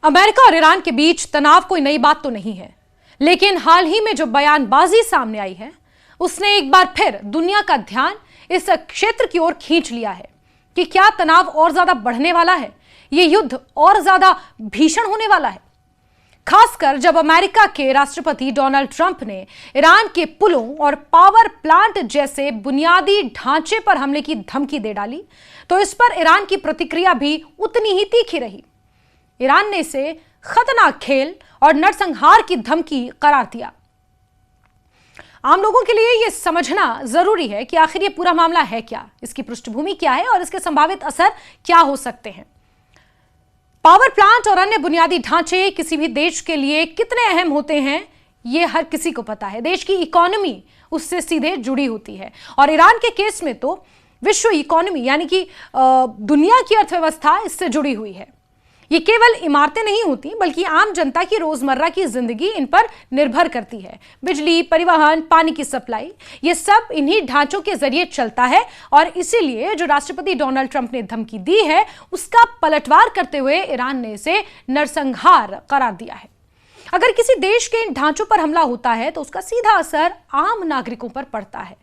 America और Iran के बीच तनाव कोई नई बात तो नहीं है, लेकिन हाल ही में जो बयानबाजी सामने आई है उसने एक बार फिर दुनिया का ध्यान इस क्षेत्र की ओर खींच लिया है कि क्या तनाव और ज्यादा बढ़ने वाला है, यह युद्ध और ज्यादा भीषण होने वाला है। खासकर जब अमेरिका के राष्ट्रपति डोनाल्ड ट्रंप ने ईरान के पुलों और पावर प्लांट जैसे बुनियादी ढांचे पर हमले की धमकी दे डाली, तो इस पर ईरान की प्रतिक्रिया भी उतनी ही तीखी रही। ईरान ने इसे खतरनाक खेल और नरसंहार की धमकी करार दिया। आम लोगों के लिए यह समझना जरूरी है कि आखिर यह पूरा मामला है क्या, इसकी पृष्ठभूमि क्या है और इसके संभावित असर क्या हो सकते हैं। पावर प्लांट और अन्य बुनियादी ढांचे किसी भी देश के लिए कितने अहम होते हैं, यह हर किसी को पता है। देश की इकोनॉमी उससे सीधे जुड़ी होती है और ईरान के केस में तो विश्व इकोनॉमी यानी कि दुनिया की अर्थव्यवस्था इससे जुड़ी हुई है। ये केवल इमारतें नहीं होती बल्कि आम जनता की रोजमर्रा की जिंदगी इन पर निर्भर करती है। बिजली, परिवहन, पानी की सप्लाई, ये सब इन्हीं ढांचों के जरिए चलता है और इसीलिए जो राष्ट्रपति डोनाल्ड ट्रंप ने धमकी दी है उसका पलटवार करते हुए ईरान ने इसे नरसंहार करार दिया है। अगर किसी देश के इन ढांचों पर हमला होता है तो उसका सीधा असर आम नागरिकों पर पड़ता है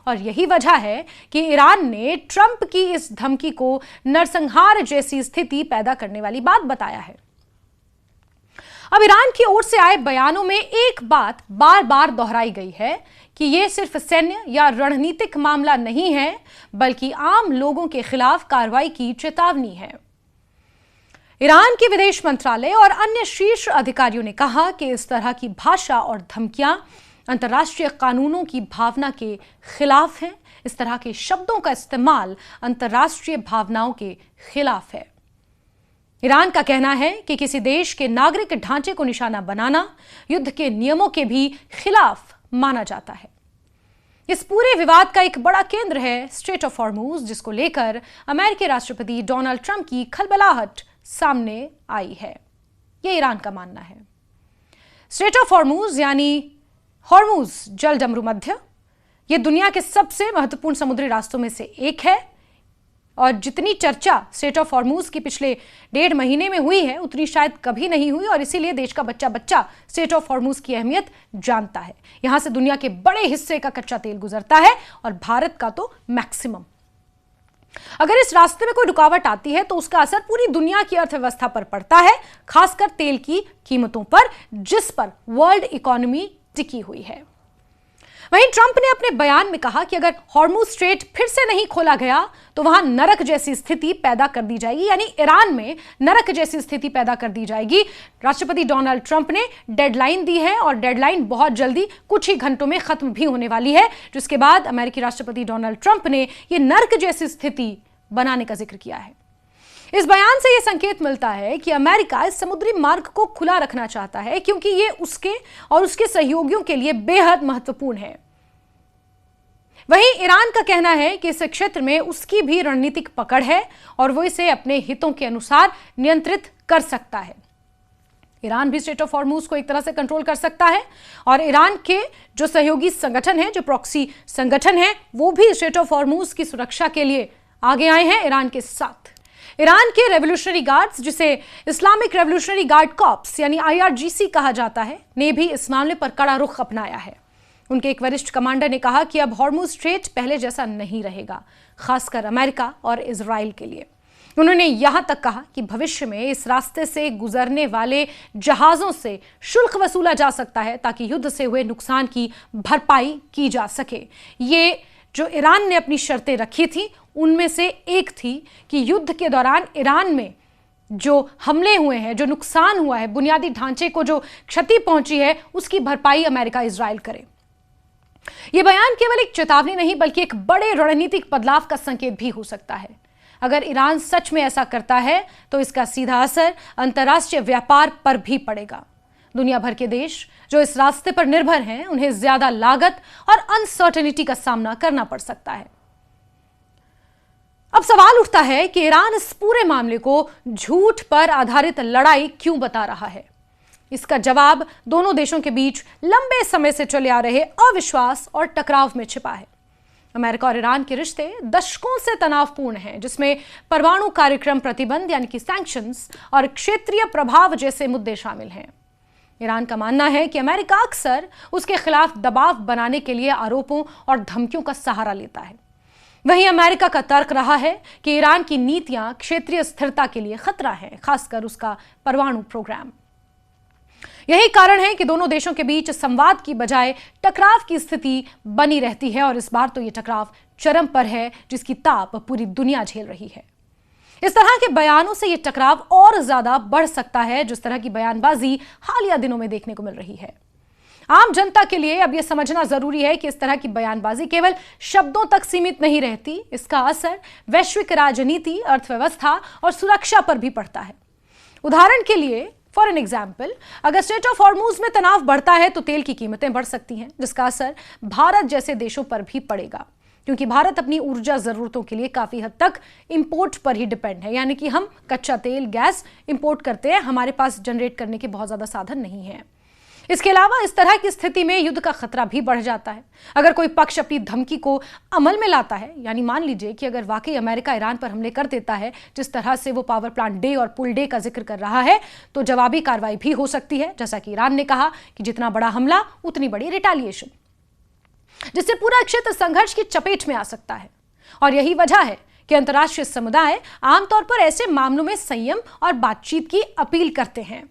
और यही वजह है कि ईरान ने ट्रंप की इस धमकी को नरसंहार जैसी स्थिति पैदा करने वाली बात बताया है। अब ईरान की ओर से आए बयानों में एक बात बार बार दोहराई गई है कि यह सिर्फ सैन्य या रणनीतिक मामला नहीं है, बल्कि आम लोगों के खिलाफ कार्रवाई की चेतावनी है। ईरान के विदेश मंत्रालय और अन्य शीर्ष अधिकारियों ने कहा कि इस तरह की भाषा और धमकियां अंतर्राष्ट्रीय कानूनों की भावना के खिलाफ है। इस तरह के शब्दों का इस्तेमाल अंतर्राष्ट्रीय भावनाओं के खिलाफ है। ईरान का कहना है कि किसी देश के नागरिक ढांचे को निशाना बनाना युद्ध के नियमों के भी खिलाफ माना जाता है। इस पूरे विवाद का एक बड़ा केंद्र है स्ट्रेट ऑफ हॉर्मुज, जिसको लेकर अमेरिकी राष्ट्रपति डोनाल्ड ट्रंप की खलबलाहट सामने आई है। यह ईरान का मानना है। स्ट्रेट ऑफ हॉर्मुज यानी हॉर्मुज जल डमरू मध्य, यह दुनिया के सबसे महत्वपूर्ण समुद्री रास्तों में से एक है और जितनी चर्चा स्ट्रेट ऑफ हॉर्मुज की पिछले 1.5 महीने में हुई है उतनी शायद कभी नहीं हुई और इसीलिए देश का बच्चा बच्चा स्ट्रेट ऑफ हॉर्मुज की अहमियत जानता है। यहां से दुनिया के बड़े हिस्से का कच्चा तेल गुजरता है और भारत का तो मैक्सिमम। अगर इस रास्ते में कोई रुकावट आती है तो उसका असर पूरी दुनिया की अर्थव्यवस्था पर पड़ता है, खासकर तेल की कीमतों पर, जिस पर वर्ल्ड इकोनॉमी टिकी हुई है। वहीं ट्रंप ने अपने बयान में कहा कि अगर हॉर्मुज स्ट्रेट फिर से नहीं खोला गया तो वहां नरक जैसी स्थिति पैदा कर दी जाएगी, यानी ईरान में नरक जैसी स्थिति पैदा कर दी जाएगी। राष्ट्रपति डोनाल्ड ट्रंप ने डेडलाइन दी है और डेडलाइन बहुत जल्दी कुछ ही घंटों में खत्म भी होने वाली है, जिसके बाद अमेरिकी राष्ट्रपति डोनाल्ड ट्रंप ने यह नरक जैसी स्थिति बनाने का जिक्र किया है। इस बयान से यह संकेत मिलता है कि अमेरिका इस समुद्री मार्ग को खुला रखना चाहता है क्योंकि यह उसके और उसके सहयोगियों के लिए बेहद महत्वपूर्ण है। वहीं ईरान का कहना है कि इस क्षेत्र में उसकी भी रणनीतिक पकड़ है और वो इसे अपने हितों के अनुसार नियंत्रित कर सकता है। ईरान भी स्ट्रेट ऑफ हॉर्मुज को एक तरह से कंट्रोल कर सकता है और ईरान के जो सहयोगी संगठन है, जो प्रॉक्सी संगठन है, वो भी स्ट्रेट ऑफ हॉर्मुज की सुरक्षा के लिए आगे आए हैं ईरान के साथ। ईरान के रेवोल्यूशनरी गार्ड्स, जिसे इस्लामिक रेवोल्यूशनरी गार्ड कॉर्प्स यानी IRGC कहा जाता है, ने भी इस मामले पर कड़ा रुख अपनाया है। उनके एक वरिष्ठ कमांडर ने कहा कि अब हॉर्मुज स्ट्रेट पहले जैसा नहीं रहेगा, खासकर अमेरिका और इजराइल के लिए। उन्होंने यहां तक कहा कि भविष्य में इस रास्ते से गुजरने वाले जहाजों से शुल्क वसूला जा सकता है ताकि युद्ध से हुए नुकसान की भरपाई की जा सके। ये जो ईरान ने अपनी शर्तें रखी थी उनमें से एक थी कि युद्ध के दौरान ईरान में जो हमले हुए हैं, जो नुकसान हुआ है, बुनियादी ढांचे को जो क्षति पहुंची है, उसकी भरपाई अमेरिका इजराइल करे। यह बयान केवल एक चेतावनी नहीं बल्कि एक बड़े रणनीतिक बदलाव का संकेत भी हो सकता है। अगर ईरान सच में ऐसा करता है तो इसका सीधा असर अंतर्राष्ट्रीय व्यापार पर भी पड़ेगा। दुनिया भर के देश जो इस रास्ते पर निर्भर हैं, उन्हें ज्यादा लागत और अनसर्टेनिटी का सामना करना पड़ सकता है। अब सवाल उठता है कि ईरान इस पूरे मामले को झूठ पर आधारित लड़ाई क्यों बता रहा है। इसका जवाब दोनों देशों के बीच लंबे समय से चले आ रहे अविश्वास और टकराव में छिपा है। अमेरिका और ईरान के रिश्ते दशकों से तनावपूर्ण हैं, जिसमें परमाणु कार्यक्रम प्रतिबंध यानी कि सैंक्शंस और क्षेत्रीय प्रभाव जैसे मुद्दे शामिल हैं। ईरान का मानना है कि अमेरिका अक्सर उसके खिलाफ दबाव बनाने के लिए आरोपों और धमकियों का सहारा लेता है। वहीं अमेरिका का तर्क रहा है कि ईरान की नीतियां क्षेत्रीय स्थिरता के लिए खतरा है, खासकर उसका परमाणु प्रोग्राम। यही कारण है कि दोनों देशों के बीच संवाद की बजाय टकराव की स्थिति बनी रहती है और इस बार तो यह टकराव चरम पर है, जिसकी ताप पूरी दुनिया झेल रही है। इस तरह के बयानों से यह टकराव और ज्यादा बढ़ सकता है, जिस तरह की बयानबाजी हालिया दिनों में देखने को मिल रही है। आम जनता के लिए अब यह समझना जरूरी है कि इस तरह की बयानबाजी केवल शब्दों तक सीमित नहीं रहती, इसका असर वैश्विक राजनीति, अर्थव्यवस्था और सुरक्षा पर भी पड़ता है। उदाहरण के लिए, फॉर एन एग्जाम्पल, अगर स्ट्रेट ऑफ हॉर्मुज में तनाव बढ़ता है तो तेल की कीमतें बढ़ सकती हैं, जिसका असर भारत जैसे देशों पर भी पड़ेगा, क्योंकि भारत अपनी ऊर्जा जरूरतों के लिए काफी हद तक इंपोर्ट पर ही डिपेंड है। यानी कि हम कच्चा तेल, गैस इंपोर्ट करते हैं, हमारे पास जनरेट करने के बहुत ज्यादा साधन नहीं है। इसके अलावा इस तरह की स्थिति में युद्ध का खतरा भी बढ़ जाता है। अगर कोई पक्ष अपनी धमकी को अमल में लाता है, यानी मान लीजिए कि अगर वाकई अमेरिका ईरान पर हमले कर देता है, जिस तरह से वो पावर प्लांट डे और पुल डे का जिक्र कर रहा है, तो जवाबी कार्रवाई भी हो सकती है। जैसा कि ईरान ने कहा कि जितना बड़ा हमला उतनी बड़ी रिटेलिएशन, जिससे पूरा क्षेत्र संघर्ष की चपेट में आ सकता है। और यही वजह है कि अंतर्राष्ट्रीय समुदाय आमतौर पर ऐसे मामलों में संयम और बातचीत की अपील करते हैं।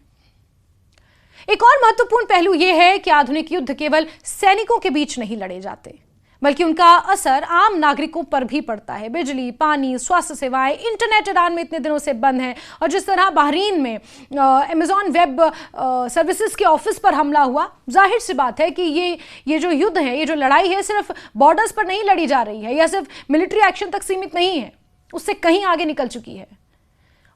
एक और महत्वपूर्ण पहलू यह है कि आधुनिक युद्ध केवल सैनिकों के बीच नहीं लड़े जाते, बल्कि उनका असर आम नागरिकों पर भी पड़ता है। बिजली, पानी, स्वास्थ्य सेवाएं, इंटरनेट ईरान में इतने दिनों से बंद है, और जिस तरह बहरीन में अमेज़न वेब सर्विसेज के ऑफिस पर हमला हुआ, जाहिर सी बात है कि ये जो युद्ध है, ये जो लड़ाई है, सिर्फ बॉर्डर्स पर नहीं लड़ी जा रही है, या सिर्फ मिलिट्री एक्शन तक सीमित नहीं है, उससे कहीं आगे निकल चुकी है।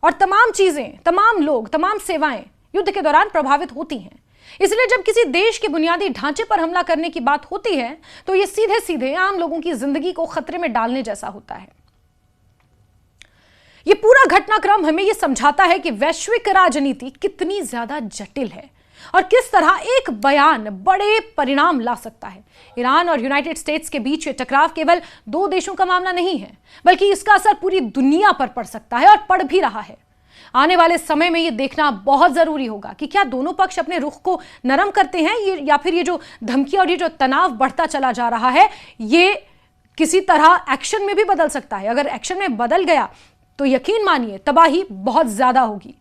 और तमाम चीजें, तमाम लोग, तमाम सेवाएं युद्ध के दौरान प्रभावित होती हैं। इसलिए जब किसी देश के बुनियादी ढांचे पर हमला करने की बात होती है, तो यह सीधे सीधे आम लोगों की जिंदगी को खतरे में डालने जैसा होता है। यह पूरा घटनाक्रम हमें यह समझाता है कि वैश्विक राजनीति कितनी ज्यादा जटिल है और किस तरह एक बयान बड़े परिणाम ला सकता है। ईरान और यूनाइटेड स्टेट्स के बीच ये टकराव केवल दो देशों का मामला नहीं है, बल्कि इसका असर पूरी दुनिया पर पड़ सकता है और पड़ भी रहा है। आने वाले समय में यह देखना बहुत जरूरी होगा कि क्या दोनों पक्ष अपने रुख को नरम करते हैं, या फिर ये जो धमकी और ये जो तनाव बढ़ता चला जा रहा है, ये किसी तरह एक्शन में भी बदल सकता है। अगर एक्शन में बदल गया तो यकीन मानिए तबाही बहुत ज्यादा होगी।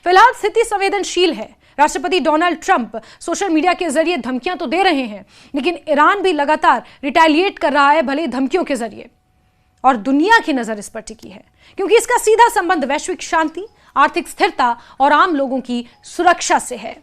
फिलहाल स्थिति संवेदनशील है। राष्ट्रपति डोनाल्ड ट्रंप सोशल मीडिया के जरिए धमकियां तो दे रहे हैं, लेकिन ईरान भी लगातार रिटेलिएट कर रहा है, भले ही धमकियों के जरिए। और दुनिया की नजर इस पर टिकी है, क्योंकि इसका सीधा संबंध वैश्विक शांति, आर्थिक स्थिरता और आम लोगों की सुरक्षा से है।